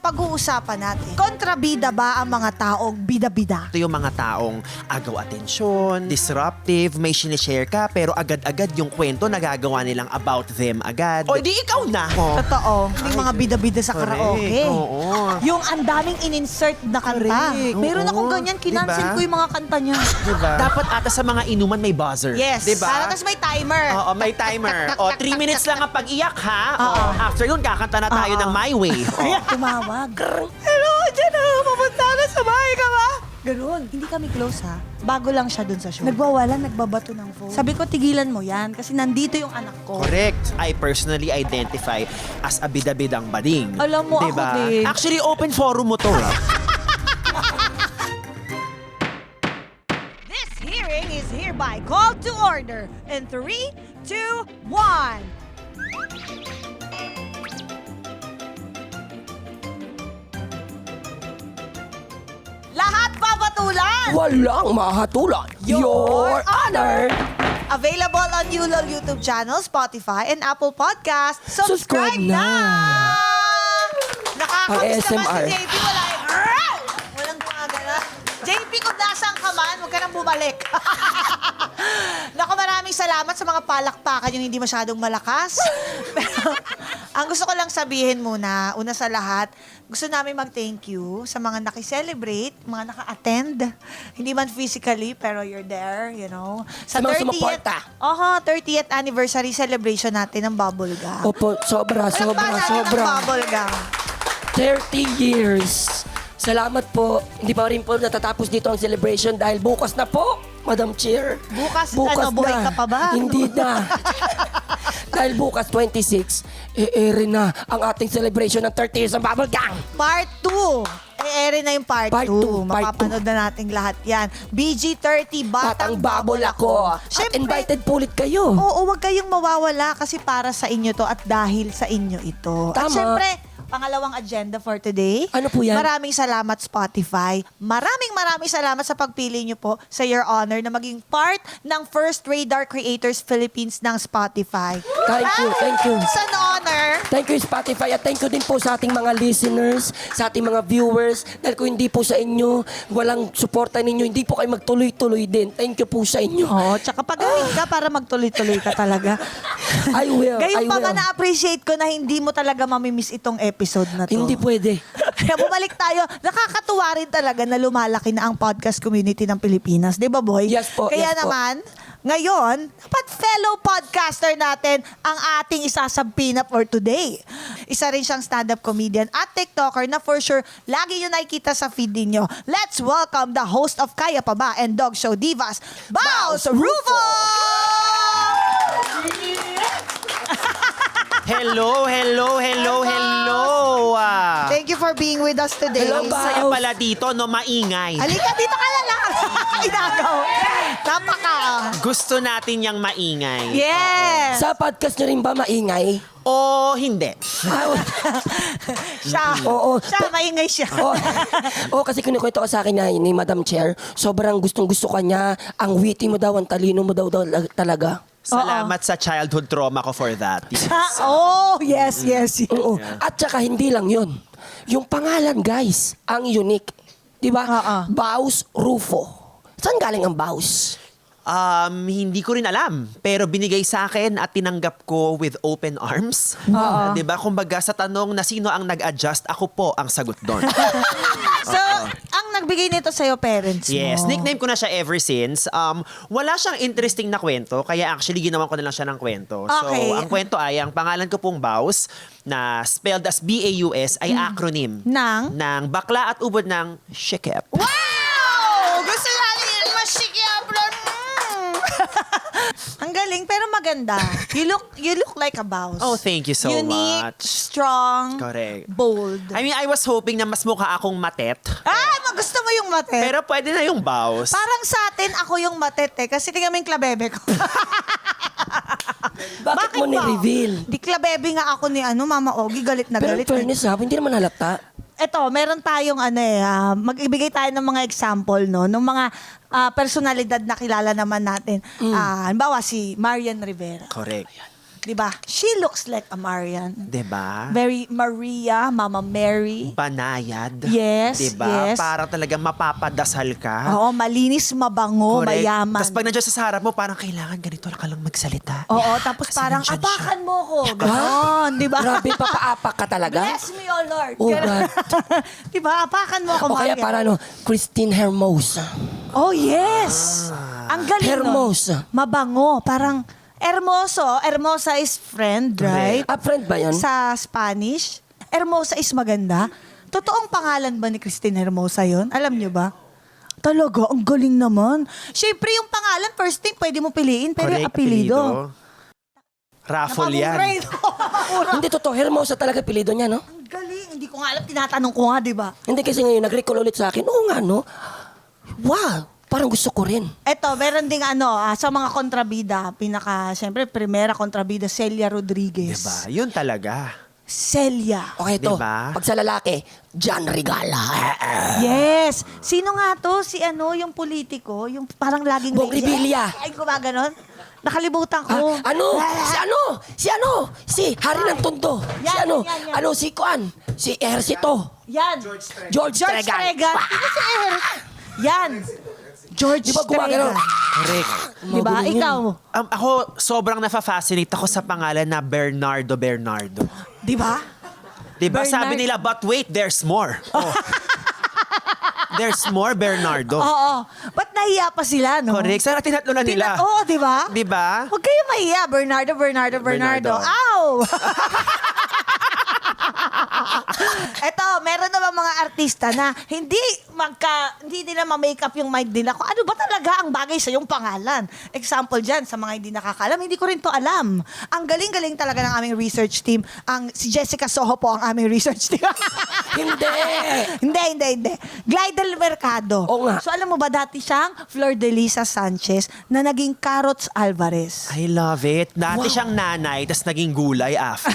pag-uusapan natin, kontrabida ba ang mga taong bida-bida? Ito yung mga taong agaw atensyon, disruptive, may sinishare ka, pero agad-agad yung kwento nagagawa nilang about them agad. O, di ikaw na. Oh. Totoo. Yung mga bida-bida sa Correct. karaoke. Oo. Yung ang daming in-insert na kanta. Correct. Meron Oo. akong ganyan, kinancel Diba? ko yung mga kanta niya. Diba? Dapat ata sa mga inuman may buzzer. Yes. Diba? Tapos may timer. Oo, may timer. O, 3 minutes lang ang pag-iyak, ha? Oo. After yun, kakanta na tayo Oo. ng My Way. O. Tumawag. Hello, dyan na. Papunta na sa bahay ka ba? Ganun. Hindi kami close, ha? Bago lang siya dun sa show. Nagwawala, nagbabato ng phone. Sabi ko, tigilan mo yan kasi nandito yung anak ko. Correct. I personally identify as a bida-bidang bading. Alam mo, diba? ako din. Actually, open forum mo to. This hearing is hereby called to order in 3, 2, 1. Lahat babatulan! Walang mahatulan. Your Honor! Available on Yulol YouTube channel, Spotify, and Apple Podcast. Subscribe Subscribe na! Nakakamiss Ang naman ASMR. si JP. Walang gumagana. JP, kung nasaan ka man, huwag ka nang bumalik. Naku, maraming salamat sa mga palakpakan yung hindi masyadong malakas. Pero, ang gusto ko lang sabihin muna, una sa lahat, gusto namin mag-thank you sa mga nakiselebrate, mga naka-attend. Hindi man physically, pero you're there, you know. Sa mga sumuporta. 30th anniversary celebration natin ng Bubble Gum. Opo, sobra. Ng Bubble Gum. 30 years. Salamat po. Hindi pa rin po natatapos dito ang celebration dahil bukas na po, Madam Chair. Bukas ano, buhay ka pa ba? Hindi na. Dahil bukas, 26, ere na ang ating celebration ng 30 years ng Bubble Gang. Part 2. Ere na yung part 2. Part two, part Mapapanood na natin lahat yan. BG30, Batang Babol Ako. At invited po ulit kayo. Oo, huwag kayong mawawala kasi para sa inyo to at dahil sa inyo ito. At Tama. syempre, pangalawang agenda for today. Ano po yan? Maraming salamat Spotify. Maraming salamat sa pagpili niyo po sa Your Honor na maging part ng First Radar Creators Philippines ng Spotify. Thank you. It's an honor. Thank you Spotify at thank you din po sa ating mga listeners, sa ating mga viewers. Dahil kung hindi po sa inyo, walang suporta ninyo, hindi po kayo magtuloy-tuloy din. Thank you po sa inyo. Oo, tsaka pagaling ka para magtuloy-tuloy ka talaga. I will. Gayong I pa nga will. na-appreciate ko na hindi mo talaga mamimiss itong episode na to. Hindi pwede. Kaya bumalik tayo. Nakakatuwa rin talaga na lumalaki na ang podcast community ng Pilipinas. Di ba, boy? Yes po, Kaya yes po. naman, ngayon, dapat fellow podcaster natin ang ating isasampina for today. Isa rin siyang stand-up comedian at TikToker na for sure lagi nyo nakikita sa feed ninyo. Let's welcome the host of Kaya Pa Ba and Dog Show Divas, Baus Rufo! Hello. Thank you for being with us today. Hello, Ang Baus. saya pala dito, no, maingay. Halika, dito ka na lang. Inagaw. Napaka. Gusto natin yung maingay. Yes. Sa podcast nyo rin ba maingay? O hindi. Siya. Oo. Siya, maingay siya. Kasi kinukwento ka sa akin na ni Madam Chair, sobrang gustong-gusto ka niya. Ang witty mo daw, ang talino mo daw talaga. Salamat sa childhood trauma ko for that. Oh, yes. Oo. At saka hindi lang yun. Yung pangalan, guys, ang unique. Di ba? Oo. Baus Rufo. Saan galing ang Baus? Hindi ko rin alam. Pero binigay sa akin at tinanggap ko with open arms. Diba? Kumbaga sa tanong na sino ang nag-adjust, ako po ang sagot doon. So, ang nagbigay nito sa'yo, parents mo. Yes, nickname ko na siya ever since. Wala siyang interesting na kwento, kaya actually ginawan ko na lang siya ng kwento. Okay. So, ang kwento ay, ang pangalan ko pong Baus, na spelled as B-A-U-S, ay acronym ng bakla at ubod ng Shikep. Wow! Gusto natin yung masikiyabron. Ang galing, pero maganda. You look like a Baus. Oh, thank you so Unique, much. strong, Correct. bold. I mean, I was hoping na mas mukha akong matet. Gusto mo yung matet? Pero pwede na yung Baus. Parang sa atin, ako yung matet eh. Kasi tingnan mo yung klabebe ko. Bakit mo ba? ni-reveal? Di klabebe nga ako ni Mama Ogie. Galit na Pero galit. fairness hindi naman halata. Eto, meron tayong mag-ibigay tayo ng mga example, no? Ng mga personalidad na kilala naman natin. Halimbawa, si Marian Rivera. Correct. Diba? She looks like a Marian. Diba? Very Maria, Mama Mary. Banayad. Yes, Diba? yes. Parang talagang mapapadasal ka. Oo, malinis, mabango, Correct. mayaman. Tapos pag nandiyan sa harap mo, parang kailangan ganito ka lang magsalita. Oo, tapos Kasi parang nandyan siya. apakan mo ko. Ganon, di ba? Grabe, papaapak ka talaga? Bless me, O Lord. Oh, Ganon. God. Di ba? Apakan mo ko, O kaya Maria. para Christine Hermosa. Oh, yes. Ang galing Hermosa. nun. Mabango. Parang hermoso. Hermosa is friend, right? Ah, friend ba yun? Sa Spanish. Hermosa is maganda. Totoong pangalan ba ni Christine Hermosa yon? Alam niyo ba? Talaga, ang galing naman. Siyempre, yung pangalan, first thing, pwede mo piliin, pero yung Correct, apelido. Raffle yan. Napamumray, no? Hindi totoo, Hermosa talaga pilido niya, no? Ang galing. Hindi ko nga alam, tinatanong ko nga, di ba? Hindi kasi ngayon, nag-recall ulit sa akin. Oo nga, no? Wow, parang gusto ko rin. Eto, meron ding sa mga kontrabida, siyempre, primera kontrabida, Celia Rodriguez. Diba? Yun talaga. Celia. Okay, ito. Diba? Pag sa lalaki, John Regala. Yes. Sino nga to? Si yung politiko, yung parang laging... Bong Revilla. Ay, gumaganon. Nakalimutan ko. Si Hari ng Tondo. Yan, Si yan. si Kuan. Si Ejercito. Yan. George Tregan. Tregan. Sino si Yan. George Di ba gumagano? Tregan. Correct. Di ba? Magaling yun. Ikaw. Ako, sobrang nafa-fascinate ako sa pangalan na Bernardo. Di ba? Diba? Bernard. Sabi nila, but wait, there's more. Oh. There's more, Bernardo. Oo. Ba't nahiya pa sila, no? Correct. Sana tinatlo na nila. Oo, di ba? Diba? Huwag kayo mahiya. Bernardo. Bernardo. Ow! Eto, meron naman mga artista na hindi nila ma-makeup yung mind nila kung ano ba talaga ang bagay sa yung pangalan. Example dyan, sa mga hindi nakakalam, hindi ko rin to alam. Ang galing-galing talaga ng aming research team. Si Jessica Soho po ang aming research team. Hindi. Glidel Mercado. Oo nga. So alam mo ba, dati siyang Flor de Lisa Sanchez na naging Carrots Alvarez. I love it. Dati siyang nanay, tas naging gulay after.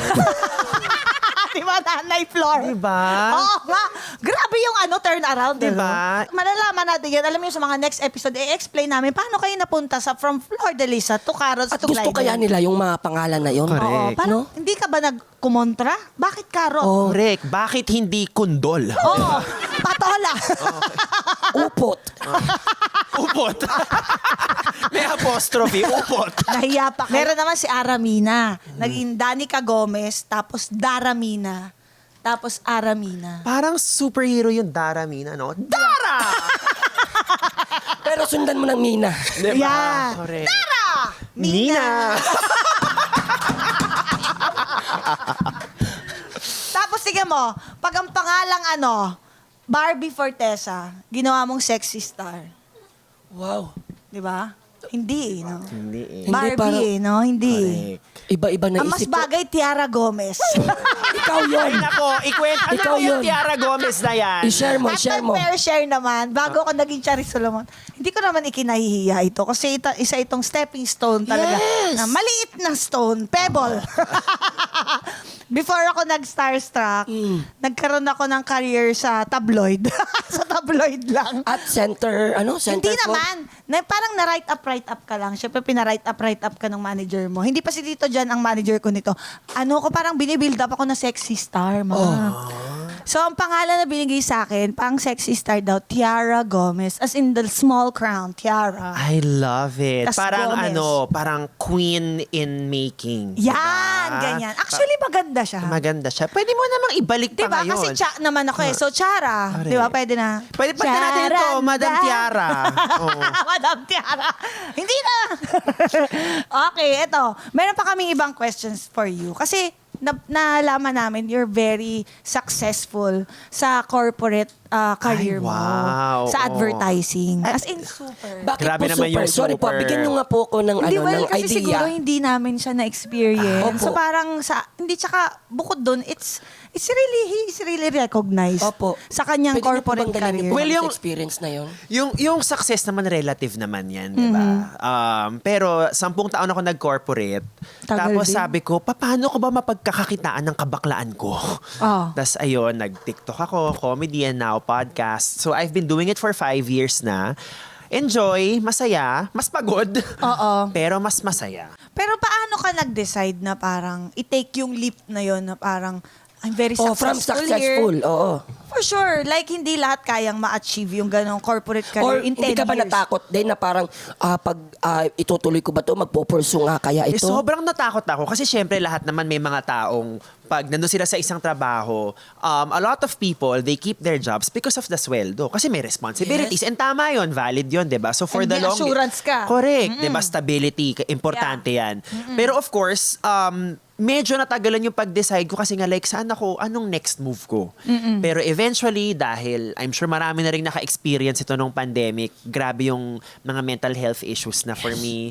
Di ba, Nanay Flor? Diba? Oo nga. Grabe yung turn around. Diba? Malalaman natin yan. Alam niyo sa mga next episode, i-explain namin paano kayo napunta from Flor de Lisa to Carrots At to gusto Glidel. kaya nila yung mga pangalan na yun. Correct. Oo, parang hindi ka ba nagkumontra? Bakit Carrot? Oo. Correct. Bakit hindi kundol? Oo. Patola. Upot. Upot. May apostrophe. Upot. Nahiya pa kayo. Meron naman si Aramina. Naging Danica Gomez, tapos Daramina, tapos Aramina. Parang superhero yung Dara Mina, no? Dara! Pero sundan mo ng Mina. Diba? Yeah. Correct. Dara! Mina! Tapos sige mo, pag ang pangalang Barbie Fortesa, ginawa mong sexy star. Wow. Di ba? Hindi, no? Hindi eh. Hindi, Barbie, parang- no? Hindi. Correct. Iba-iba na Ang mas isip ko. bagay, Tiara Gomez. Ikaw yun. Ay nako, ikwento. Ano Ikaw ba yung yun. Tiara Gomez na yan? I-share mo, At i-share mo. fair share naman, bago ako naging Charis Solomon, hindi ko naman ikinahihiya ito kasi isa itong stepping stone talaga. Yes! Na maliit na stone, pebble. Before ako nag-starstruck, nagkaroon ako ng career sa tabloid. Sa tabloid lang. At center, center Hindi for- naman. Parang na-write up ka lang. Siyempre, pina-write up ka ng manager mo. Hindi pa si Tito Jan ang manager ko nito. Parang binibuild up ako na sexy star, ma. So, ang pangalan na binigay sa akin, pang sexy star daw, Tiara Gomez. As in the small crown, Tiara. I love it. Tas Parang Gomez. parang queen in making. Yan, Diba? ganyan. Actually, maganda siya. Maganda siya. Pwede mo namang ibalik pa Diba? ngayon. Kasi naman ako eh. So, Tiara. Correct. Diba? Pwede na. Pwede pa natin ito, Charanda. Madam Tiara. Oo. Madam Tiara. Hindi na. Okay, eto. Meron pa kaming ibang questions for you. Kasi nalaman namin you're very successful sa corporate career Ay, mo. wow. Sa Oo. advertising. As in, super. Bakit Grabe po naman super? yung Sorry po, super. bigyan nyo nga po ako ng, Hindi, ng kasi idea. siguro hindi namin siya na-experience. Opo. So parang hindi tsaka bukod dun, he's really recognized Opo. sa kanyang Pwede niyo po corporate bang dalhin career. niyo po Well, kami sa yung- experience na yun? Yung success naman relative naman yan, di ba? Pero 10 taon ako nag-corporate. Tagal Tapos din. sabi ko, paano ko ba mapagkakakitaan ng kabaklaan ko? Oh. Tapos ayun, nag-TikTok ako, comedy and now podcast. So I've been doing it for 5 years na. Enjoy, masaya, mas pagod. Oo. Pero mas masaya. Pero paano ka ka nag-decide na parang i-take yung leap na yon na parang I'm very Oh, successful, from successful. here? Oo. For sure. Like, hindi lahat kayang ma-achieve yung ganong corporate Or career in 10 hindi ka ba years. natakot din na parang pag itutuloy ko ba to magpo-pursue nga kaya ito? Sobrang natakot ako kasi syempre lahat naman may mga taong pag nandun sila sa isang trabaho, a lot of people, they keep their jobs because of the sweldo. Kasi may responsibilities. And tama yun, valid yun, di ba? So for And the may long... assurance ka. Correct, di ba? Stability, importante yan. Pero of course, medyo natagalan yung pag-decide ko kasi nga like saan ako, anong next move ko. Pero eventually, dahil I'm sure marami na rin naka-experience ito nung pandemic, grabe yung mga mental health issues na for me.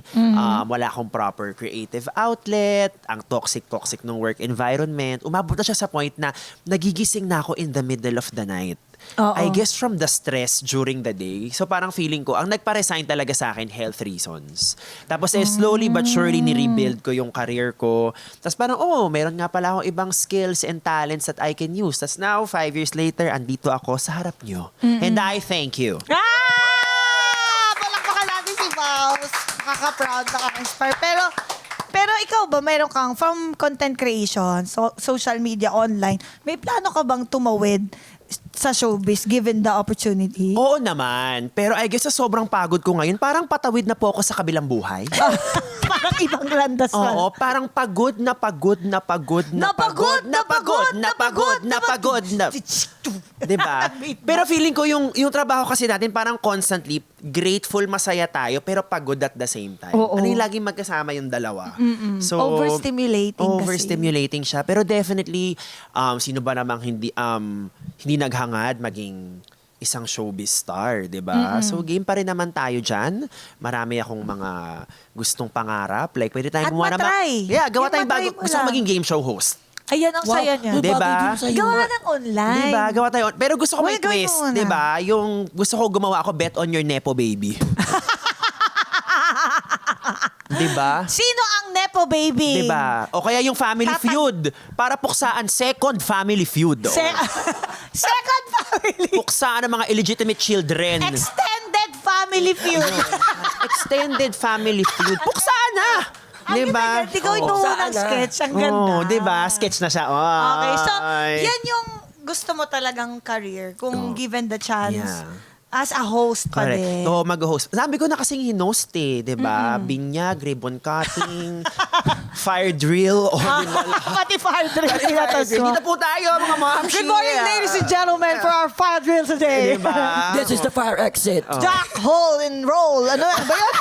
Wala akong proper creative outlet, ang toxic ng work environment. Umabot na siya sa point na nagigising na ako in the middle of the night. Oo. I guess from the stress during the day. So parang feeling ko, ang nagpa-resign talaga sa akin, health reasons. Tapos slowly but surely ni-rebuild ko yung career ko. Tapos parang, meron nga pala akong ibang skills and talents that I can use. Tapos now, 5 years later, andito ako sa harap nyo. And I thank you. Palakpakan natin si Vows. Nakaka-proud, nakaka-inspire. Pero ikaw ba, mayroon kang from content creation, social media, online, may plano ka bang tumawid sa showbiz given the opportunity? Oo naman. Pero I guess sa sobrang pagod ko ngayon, parang patawid na po ako sa kabilang buhay. Parang ibang landas ka. Oo, parang pagod na pagod na pagod na pagod na pagod na pagod na pagod na. Diba? Pero feeling ko yung trabaho kasi natin parang constantly grateful, masaya tayo, pero pagod at the same time. Oo. Ano yung laging magkasama yung dalawa? So, Overstimulating kasi. overstimulating siya. Pero definitely, sino ba namang hindi naghangad maging isang showbiz star, di ba? So, game pa rin naman tayo dyan. Marami akong mga gustong pangarap. Like, pwede tayong At gumawa na matry. gawa Yung tayong matry bago. mo Gusto ko lang. maging game show host. Ayan ang saya niya. May Diba? bagay din sa'yo. Gawa ng online. Diba? Gawa tayo. Pero gusto ko may Uy, gawin twist. mo na. Diba? Yung gusto ko gumawa ako bet on your Nepo baby. Diba? Sino ang Nepo baby? Diba? O kaya yung family feud. Para puksaan second family feud. O, Second family. puksaan ang mga illegitimate children. Extended family feud. Extended family feud. Puksaan na! Ang Diba? ganda. Ikaw ito Saan ng na? sketch. Ang ganda. Oh, diba? Sketch na siya. Okay, so Ay. yan yung gusto mo talagang career kung given the chance. Yeah. As a host pa Correct. din. Oo, mag-host. Sabi ko na kasing hinost eh, di ba? Binyag, ribbon cutting, fire drill, o Pati fire drill. tinatas mo. Dito po tayo, mga mamshi. Good morning, ladies and gentlemen, for our fire drill today. Di ba? This is the fire exit. Jack, hole, and roll. Ano ba yun?